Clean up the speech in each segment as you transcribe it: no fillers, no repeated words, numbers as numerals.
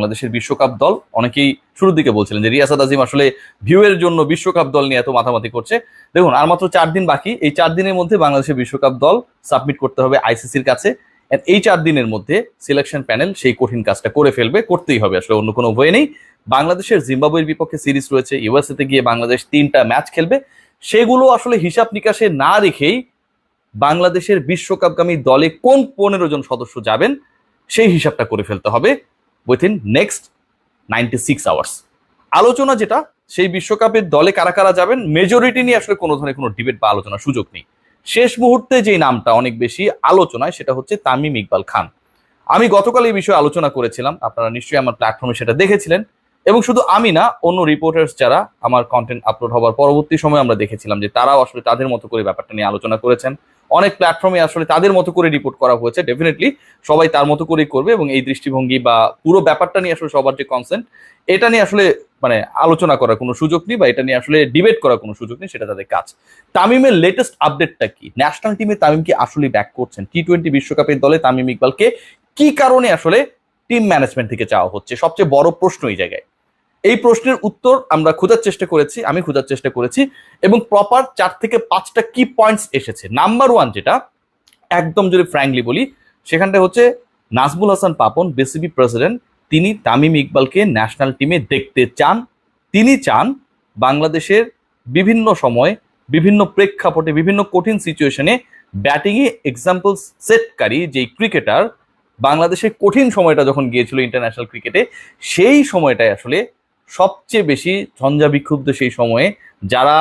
বাংলাদেশের বিশ্বকাপ দল অনেকেই শুরুর দিকে বলছিলেন যে রিয়াসাত আজিম আসলে ভিউয়ের জন্য বিশ্বকাপ দল নিয়ে এত মাথামাতি করছে। দেখুন, আর মাত্র 4 দিন বাকি। এই 4 দিনের মধ্যে বাংলাদেশের বিশ্বকাপ দল সাবমিট করতে হবে আইসিসির কাছে। এই 4 দিনের মধ্যে সিলেকশন প্যানেল সেই কঠিন কাজটা করে ফেলবে, করতেই হবে, আসলে অন্য কোনো উপায় নেই। বাংলাদেশের জিম্বাবুয়ের বিপক্ষে সিরিজ রয়েছে, ইউএসএ তে গিয়ে বাংলাদেশ 3টা ম্যাচ খেলবে। সেগুলো আসলে হিসাব নিকাশে না রেখেই বাংলাদেশের বিশ্বকাপগামী দলে কোন 15 জন সদস্য যাবেন সেই হিসাবটা করে ফেলতে হবে উইথিন নেক্সট 96 আওয়ার্স। আলোচনা যেটা, সেই বিশ্বকাপের দলে কারা কারা যাবেন মেজরিটি নিয়ে আসলে কোনো ধরনের কোনো ডিবেট বা আলোচনার সুযোগ নেই। শেষ মুহূর্তে যেই নামটা অনেক বেশি আলোচনায় সেটা হচ্ছে তামিম ইকবাল খান। আমি গতকাল এই বিষয়ে আলোচনা করেছিলাম, আপনারা নিশ্চয়ই আমার প্ল্যাটফর্মে সেটা দেখেছিলেন। এবং শুধু আমি না, অন্য রিপোর্টার্স যারা আমার কন্টেন্ট আপলোড হওয়ার পরবর্তী সময় আমরা দেখেছিলাম যে তারাও আসলে তাদের মতো করে ব্যাপারটা নিয়ে আলোচনা করেছেন। অনেক প্ল্যাটফর্মে আসলে তাদের মতো করে রিপোর্ট করা হয়েছে। ডেফিনেটলি সবাই তার মতো করেই করবে এবং এই দৃষ্টিভঙ্গি বা পুরো ব্যাপারটা নিয়ে আসলে সবার যে কনসেন্ট, এটা নিয়ে আসলে মানে আলোচনা করার কোনো সুযোগ নেই বা এটা নিয়ে আসলে ডিবেট করার কোনো সুযোগ নেই, সেটা তাদের কাজ। তামিমের লেটেস্ট আপডেটটা কি? ন্যাশনাল টিমে তামিম কি আসলে ব্যাক করছেন? টি-20 বিশ্বকাপের দলে তামিম ইকবালকে কি কারণে আসলে টিম ম্যানেজমেন্ট থেকে চাওয়া হচ্ছে? সবচেয়ে বড় প্রশ্ন এই জায়গায়। এই প্রশ্নের উত্তর আমরা খোঁজার চেষ্টা করেছি, আমি খোঁজার চেষ্টা করেছি এবং প্রপার 4 থেকে 5টা কি পয়েন্টস এসেছে। নাম্বার 1 যেটা একদম যদি ফ্র্যাঙ্কলি বলি, সেখানটা হচ্ছে নাজমুল হাসান পাপন, বিসিবি প্রেসিডেন্ট, তিনি তামিম ইকবালকে ন্যাশনাল টিমে দেখতে চান। তিনি চান বাংলাদেশের বিভিন্ন সময়, বিভিন্ন প্রেক্ষাপটে, বিভিন্ন কঠিন সিচুয়েশনে ব্যাটিংয়ে এক্সাম্পল সেটকারী যেই ক্রিকেটার বাংলাদেশের কঠিন সময়টা যখন গিয়েছিল ইন্টারন্যাশনাল ক্রিকেটে, সেই সময়টায় আসলে সবচেয়ে বেশি ঝঞ্ঝা বিক্ষুব্ধ, সেই সময়ে যারা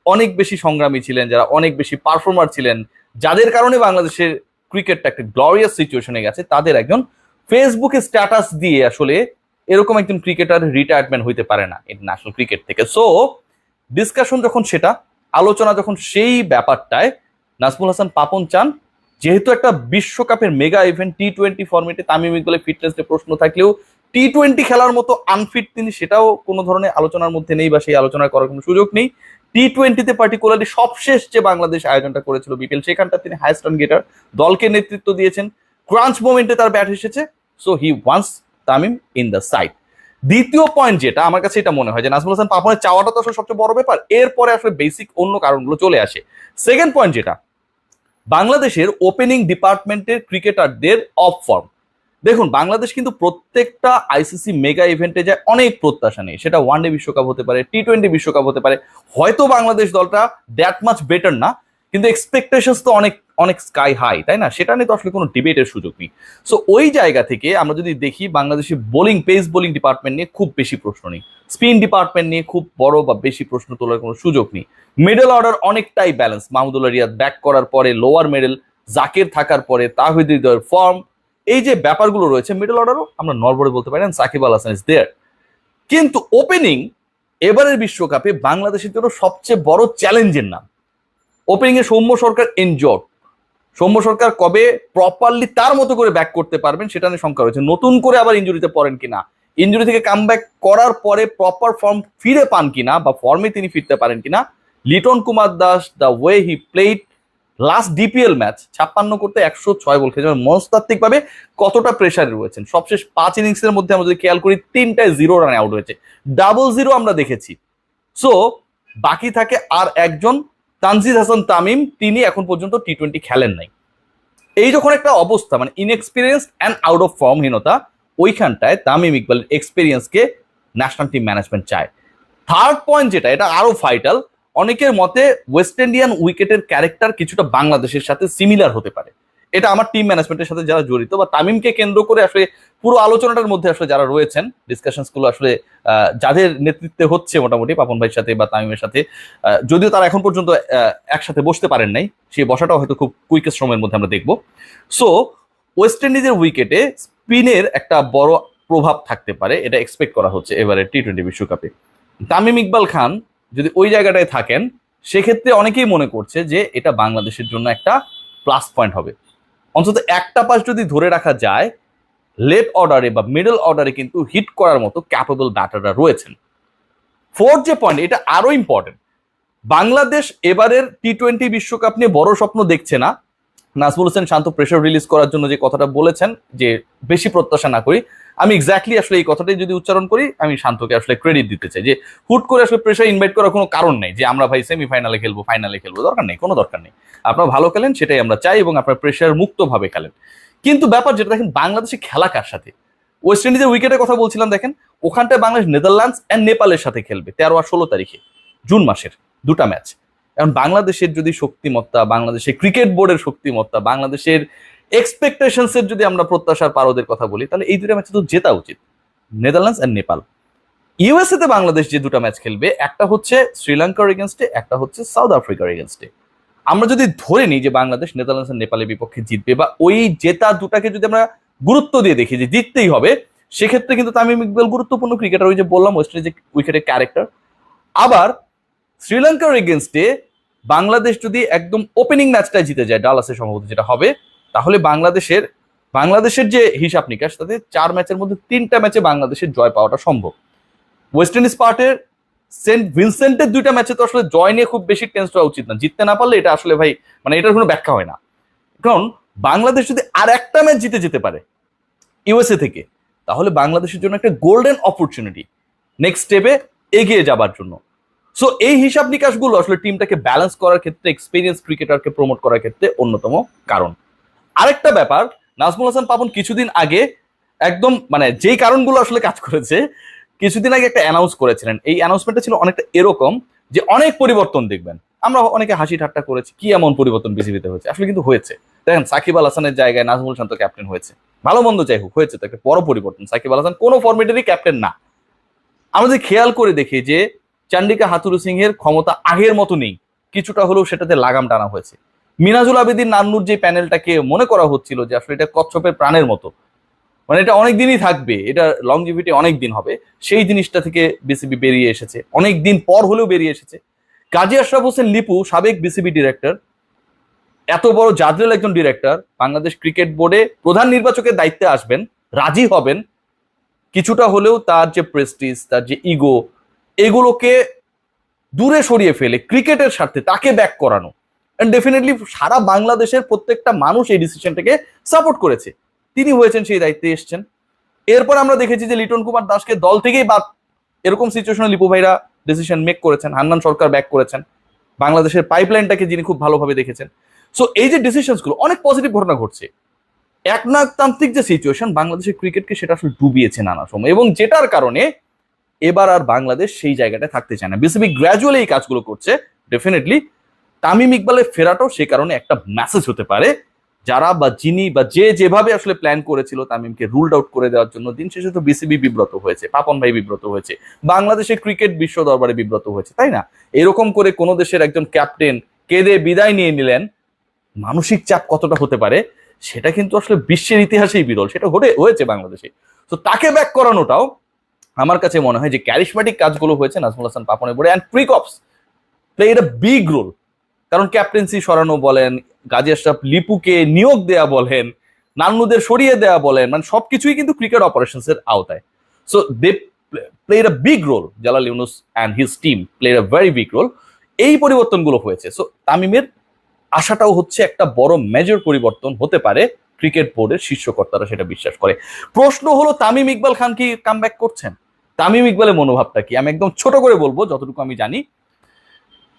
অনেক বেশি সংগ্রামী ছিলেন, যারা অনেক বেশি পারফর্মার ছিলেন, যাদের কারণে বাংলাদেশের ক্রিকেটটা একটা গ্লোরিয়াস সিচুয়েশনে গেছে, তাদের একজন ফেসবুকে স্ট্যাটাস দিয়ে আসলে এরকম একজন ক্রিকেটার রিটায়ারমেন্ট হইতে পারে না ইন্টারন্যাশনাল ক্রিকেট থেকে। সো ডিসকাশন যখন সেটা, আলোচনা যখন সেই ব্যাপারটায়, নাজমুল হাসান পাপন চান যেহেতু একটা বিশ্বকাপের মেগা ইভেন্ট টি-20 ফরম্যাটে তামিম ইকবালের ফিটনেস নিয়ে প্রশ্ন থাকলেও টি-20 খেলার মতো আনফিট তিনি, সেটাও কোনো ধরনের আলোচনার মধ্যে নেই বা সেই আলোচনা করার কোনো সুযোগ নেই। টি-20তে পার্টিকুলারলি সবশেষ যে বাংলাদেশ আয়োজনটা করেছিল বিপিএল, সেখানটা তিনি হাইয়েস্ট রান গেটার, দলকে নেতৃত্ব দিয়েছেন, ক্রাঞ্চ মোমেন্টে তার ব্যাট এসেছে। So he wants Tamim in the side. দ্বিতীয় পয়েন্ট যেটা আমার কাছে এটা মনে হয় যে নাজমুল হাসান পাপনের চাওয়াটা তো আসলে সবচেয়ে বড় ব্যাপার, এরপরে আসলে বেসিক অন্য কারণগুলো চলে আসে। সেকেন্ড পয়েন্ট যেটা, বাংলাদেশের ওপেনিং ডিপার্টমেন্টের ক্রিকেটারদের অফ ফর্ম। দেখুন, বাংলাদেশ কিন্তু প্রত্যেকটা আইসিসি মেগা ইভেন্টে যায় অনেক প্রত্যাশা নেই, সেটা ওয়ানডে বিশ্বকাপ হতে পারে, টি-20 বিশ্বকাপ হতে পারে। হয়তো বাংলাদেশ দলটা দ্যাট মাচ বেটার না, কিন্তু এক্সপেকটেশনস তো অনেক অনেক স্কাই হাই, তাই না? সেটা নিয়ে তো আসলে কোনো ডিবেটের সুযোগ নেই। সো ওই জায়গা থেকে আমরা যদি দেখি, বাংলাদেশের বোলিং, পেস বোলিং ডিপার্টমেন্ট নিয়ে খুব বেশি প্রশ্ন নেই, স্পিন ডিপার্টমেন্ট নিয়ে খুব বড় বা বেশি প্রশ্ন তোলার কোনো সুযোগ নেই। মিডল অর্ডার অনেকটাই ব্যালেন্স। মাহমুদুল্লাহ রিয়াদ ব্যাক করার পরে, লোয়ার মিডল জাকির থাকার পরে, তাহিদ হৃদয়ের ফর্ম, এই যে ব্যাপারগুলো রয়েছে মিডল অর্ডারও আমরা নরবরে বলতে পারি, সাকিব আল হাসান ইজ দেয়ার। কিন্তু ওপেনিং এবারের বিশ্বকাপে বাংলাদেশের জন্য সবচেয়ে বড় চ্যালেঞ্জের নাম। ওপেনিং এ সৌম্য সরকার ইনজোর্ড। সৌম্য সরকার কবে প্রপারলি তার মতো করে ব্যাক করতে পারবেন সেটা নিয়ে শঙ্কা রয়েছে। নতুন করে আবার ইনজুরিতে পড়েন কিনা, ইনজুরি থেকে কামব্যাক করার পরে প্রপার ফর্ম ফিরে পান কিনা বা ফর্মে তিনি ফিরতে পারেন কিনা। Liton Kumar Das, the way he played last DPL match, 56 করতে 106 বল খেয়েছেন, মনস্তাত্ত্বিক ভাবে কতটা প্রেসারে রয়েছেন। সবশেষ 5 ইনিংসের মধ্যে আমরা যদি খেয়াল করি 3টায় 0 রানে আউট হয়েছে, ডাবল 0 আমরা দেখেছি। সো বাকি থাকে আর একজন তানজিদ হাসান তামিম, তিনি এখন পর্যন্ত টি-20 খেলেন নাই। এই যখন একটা অবস্থা, মানে ইনএক্সপিরিয়েন্স অ্যান্ড আউট অফ ফর্মহীনতা, ওইখানটায় তামিম ইকবালের এক্সপিরিয়েন্সকে ন্যাশনাল টিম ম্যানেজমেন্ট চায়। থার্ড পয়েন্ট যেটা, এটা আরো ভাইটাল, অনেকের মতে ওয়েস্ট ইন্ডিয়ান উইকেটের ক্যারেক্টার কিছুটা বাংলাদেশের সাথে সিমিলার হতে পারে। এটা আমার টিম ম্যানেজমেন্টের সাথে যারা জড়িত বা তামিমকে কেন্দ্র করে আসলে পুরো আলোচনাটার মধ্যে আসলে যারা রয়েছেন, ডিসকাশনস গুলো আসলে যাদের নেতৃত্বে হচ্ছে মোটামুটি পাপন ভাইয়ের সাথে বা তামিমের সাথে, যদিও তারা এখন পর্যন্ত একসাথে বসতে পারেন নাই, সেই বসাটাও হয়তো খুব কুইকেস্ট সময়ের মধ্যে আমরা দেখবো। সো ওয়েস্ট ইন্ডিজের উইকেটে স্পিনের একটা বড় প্রভাব থাকতে পারে, এটা এক্সপেক্ট করা হচ্ছে এবারে টি-20 বিশ্বকাপে। তামিম ইকবাল খান যদি ওই জায়গাটায় থাকেন, সেক্ষেত্রে অনেকেই মনে করছে যে এটা বাংলাদেশের জন্য একটা প্লাস পয়েন্ট হবে। অন্তত একটা পাস যদি ধরে রাখা যায়, লেট অর্ডারে বা মিডল অর্ডারে কিন্তু হিট করার মতো ক্যাপেবল ব্যাটাররা রয়েছেন। ফোর্থ যে পয়েন্ট, এটা আরো ইম্পর্টেন্ট, বাংলাদেশ এবারের টি-20 বিশ্বকাপ নিয়ে বড় স্বপ্ন দেখছে না, নাজমুল হোসেন শান্ত প্রেশার রিলিজ করার জন্য যে কথাটা বলেছেন যে বেশি প্রত্যাশা না করি, আমি এক্স্যাক্টলি আসলে এই কথাটাই যদি উচ্চারণ করি, আমি শান্তকে আসলে ক্রেডিট দিতে চাই যে হুট করে আসলে প্রেশার ইনভাইট করার কোনো কারণ নেই যে আমরা ভাই সেমিফাইনালে খেলবো, ফাইনালে খেলবো, দরকার নেই, কোনো দরকার নেই। আপনারা ভালো খেলেন, সেটাই আমরা চাই, এবং আপনার প্রেশার মুক্ত ভাবে খেলেন। কিন্তু ব্যাপার যেটা দেখেন, বাংলাদেশে খেলা কার সাথে? ওয়েস্ট ইন্ডিজের উইকেটের কথা বলছিলাম, দেখেন ওখানটায় বাংলাদেশ নেদারল্যান্ডস এন্ড নেপালের সাথে খেলবে 13 আর 16 তারিখে, জুন মাসের 2টা ম্যাচ। এখন বাংলাদেশের যদি শক্তিমত্তা, বাংলাদেশের ক্রিকেট বোর্ডের শক্তিমত্তা, বাংলাদেশের এক্সপেকটেশনস এর যদি আমরা প্রত্যাশার পারদের কথা বলি, তাহলে এই 2টা ম্যাচে তো জেতা উচিত, নেদারল্যান্ডস এন্ড নেপাল। ইউএসএ তে বাংলাদেশ যে 2টা ম্যাচ খেলবে, একটা হচ্ছে শ্রীলঙ্কার এগেনস্টে, একটা হচ্ছে সাউথ আফ্রিকার এগেনস্টে। আমরা যদি ধরে নিই যে বাংলাদেশ নেদারল্যান্ডস এন্ড নেপালের বিপক্ষে জিতবে, বা ওই জেতা 2টাকে যদি আমরা গুরুত্ব দিয়ে দেখি যে জিততেই হবে, সেক্ষেত্রে কিন্তু তামিম ইকবাল গুরুত্বপূর্ণ ক্রিকেটার, ওই যে বললাম ওয়েস্ট ইন্ডিজের উইকেটের ক্যারেক্টার। আবার শ্রীলঙ্কার এগেনস্টে বাংলাদেশ যদি একদম ওপেনিং ম্যাচটা জিতে যায়, ডালাসে সম্ভবত যেটা হবে, তাহলে বাংলাদেশের যে হিসাব নিকাশ, তাতে 4 ম্যাচের মধ্যে 3টা ম্যাচে বাংলাদেশের জয় পাওয়াটা সম্ভব। ওয়েস্ট ইন্ডিজ পার্টের সেন্ট ভিনসেন্টের 2টা ম্যাচে তো আসলে জয় নিয়ে খুব বেশি টেন্স হওয়া উচিত না, জিততে না পারলে এটা আসলে ভাই মানে এটার কোনো ব্যাখ্যা হয় না। কারণ বাংলাদেশ যদি আর একটা ম্যাচ জিতে যেতে পারে ইউএসএ থেকে, তাহলে বাংলাদেশের জন্য একটা গোল্ডেন অপরচুনিটি নেক্সট স্টেপে এগিয়ে যাবার জন্য। সো এই হিসাব নিকাশগুলো আসলে টিমটাকে ব্যালেন্স করার ক্ষেত্রে, এক্সপিরিয়েন্স ক্রিকেটারকে প্রমোট করার ক্ষেত্রে অন্যতম কারণ। আরেকটা ব্যাপার, নাজমুল হাসান পাপন কিছুদিন আগে একদম মানে যেই কারণগুলো আসলে কাজ করেছে, কিছুদিন আগে একটা অ্যানাউন্স করেছিলেন। এই অ্যানাউন্সমেন্টটা ছিল অনেকটা এরকম যে অনেক পরিবর্তন দেখবেন। আমরা অনেকে হাসি ঠাট্টা করেছি, কি এমন পরিবর্তন বিসিবিতে হয়েছে, আসলে কিন্তু হয়েছে। দেখেন সাকিব আল হাসানের জায়গায় নাজমুল শান্ত ক্যাপ্টেন হয়েছে, ভালো মন্দ যাই হোক, হয়েছে তো একটা বড় পরিবর্তন। সাকিব আল হাসান কোনো ফরম্যাটেরই ক্যাপ্টেন না। আমরা যদি খেয়াল করে দেখি যে চান্ডিকা হাথুরু সিংহের ক্ষমতা আগের মতো নেই, কিছুটা হলেও সেটাতে লাগাম টানা হয়েছে। মিনাজুল আবেদিন নান্নুর যে প্যানেলটাকে মনে করা হচ্ছিল যে আসলে এটা কচ্ছপের প্রাণের মতো, মানে এটা অনেক দিনই থাকবে, এটা লংজিভিটি অনেক দিন হবে, সেই জিনিসটা থেকে বিসিবি বেরিয়ে এসেছে, অনেক দিন পর হলেও বেরিয়ে এসেছে। কাজী আশরাফ হোসেন লিপু, সাবেক বিসিবি ডিরেক্টর, এত বড় জাদরেল একজন ডিরেক্টর, বাংলাদেশ ক্রিকেট বোর্ডে প্রধান নির্বাচকের দায়িত্বে আসবেন, রাজি হবেন, কিছুটা হলেও তার যে প্রেস্টিজ, তার যে ইগো, এগুলোকে দূরে সরিয়ে ফেলে ক্রিকেটের স্বার্থে তাকে ব্যাক করানো। এন্ড ডেফিনেটলি সারা বাংলাদেশের প্রত্যেকটা মানুষ এই ডিসিশনটাকে সাপোর্ট করেছে, তিনি হয়েছেন সেই দায়িত্বে এসছেন। এরপর আমরা দেখেছি যে লিটন কুমার দাসকে দল থেকেই বাদ, এরকম সিচুয়েশনে লিপু ভাইরা ডিসিশন মেক করেছেন, হান্নান সরকার ব্যাক করেছেন, বাংলাদেশের পাইপলাইনটাকে যিনি খুব ভালোভাবে দেখেছেন। সো এই যে ডিসিশনসগুলো, অনেক পজিটিভ ঘটনা ঘটছে। একনায়কতান্ত্রিক যে সিচুয়েশন বাংলাদেশের ক্রিকেটকে, সেটা আসলে ডুবিয়েছে নানা সময়, এবং যেটার কারণে এবার আর বাংলাদেশ সেই জায়গাটায় থাকতে চায় না। বিসিবি গ্র্যাজুয়ালি এই কাজগুলো করছে। ডেফিনেটলি তামিম ইকবালের ফেরাটাও সে কারণে একটা মেসেজ হতে পারে, যারা বা যিনি বা যে যেভাবে আসলে প্ল্যান করেছিল তামিমকে রুলড আউট করে দেওয়ার জন্য, দিন শেষে তো বিসিবি বিব্রত হয়েছে, পাপন ভাই বিব্রত হয়েছে, বাংলাদেশের ক্রিকেট বিশ্ব দরবারে বিব্রত হয়েছে, তাই না? এরকম করে কোনো দেশের একজন ক্যাপ্টেন কেঁদে বিদায় নিয়ে নিলেন, মানসিক চাপ কতটা হতে পারে সেটা কিন্তু আসলে বিশ্বের ইতিহাসেই বিরল, সেটা হয়েছে বাংলাদেশে। তো তাকে ব্যাক করানোটাও আমার কাছে মনে হয় যে ক্যারিশম্যাটিক কাজগুলো হয়েছে নাজমুল হাসান পাপনের বোর্ডে, অ্যান্ড প্রিকপস প্লে এ বিগ রোল। কারণ ক্যাপ্টেন্সি সরানো বলেন, গাজী আশরাফ লিপুকে নিয়োগ দেয়া বলেন, নান্নুদের সরিয়ে দেয়া বলেন, মানে সবকিছুই কিন্তু ক্রিকেট অপারেশনস এর আওতায়। So they played a big role, Jalal Yunus and his team played a very big role. এই পরিবর্তনগুলো হয়েছে। সো তামিমের আশাটাও হচ্ছে একটা বড় মেজর পরিবর্তন হতে পারে, ক্রিকেট বোর্ডের শীর্ষকর্তারা সেটা বিশ্বাস করে। প্রশ্ন হলো তামিম ইকবাল খান কি কামব্যাক করছেন? তামিম ইকবালের মনোভাবটা কি? আমি একদম ছোট করে বলবো যতটুকু আমি জানি।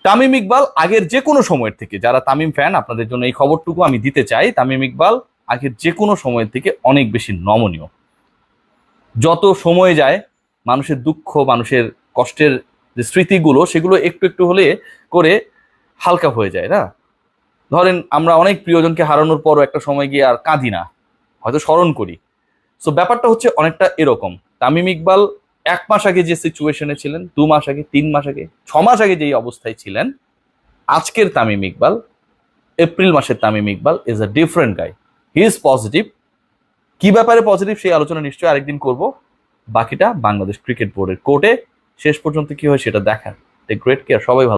তামিম ইকবাল আগের যে কোনো সময়ের থেকে, যারা তামিম ফ্যান আপনাদের জন্য এই খবরটুকু আমি দিতে চাই, তামিম ইকবাল আগের যে কোনো সময়ের থেকে অনেক বেশি নমনীয়। যত সময় যায় মানুষের দুঃখ, মানুষের কষ্টের যে স্মৃতিগুলো, সেগুলো একটু একটু হলে করে হালকা হয়ে যায় না? ধরেন আমরা অনেক প্রিয়জনকে হারানোর পরও একটা সময় গিয়ে আর কাঁদি না, হয়তো স্মরণ করি। সো ব্যাপারটা হচ্ছে অনেকটা এরকম। তামিম ইকবাল 1 মাস আগে যে সিচুয়েশনে ছিলেন, 2 মাস আগে, 3 মাস আগে, 6 মাস আগে যেই অবস্থায় ছিলেন, আজকের তামিম ইকবাল, এপ্রিল মাসের Tamim Iqbal is a different guy. He is positive. কি ব্যাপারে পজিটিভ সেই আলোচনা নিশ্চয়ই আরেকদিন করব। বাকিটা বাংলাদেশ ক্রিকেট বোর্ডের কোর্টে, শেষ পর্যন্ত কি হয় সেটা দেখার। টেক গ্রেট কেয়ার, সবাই ভালো।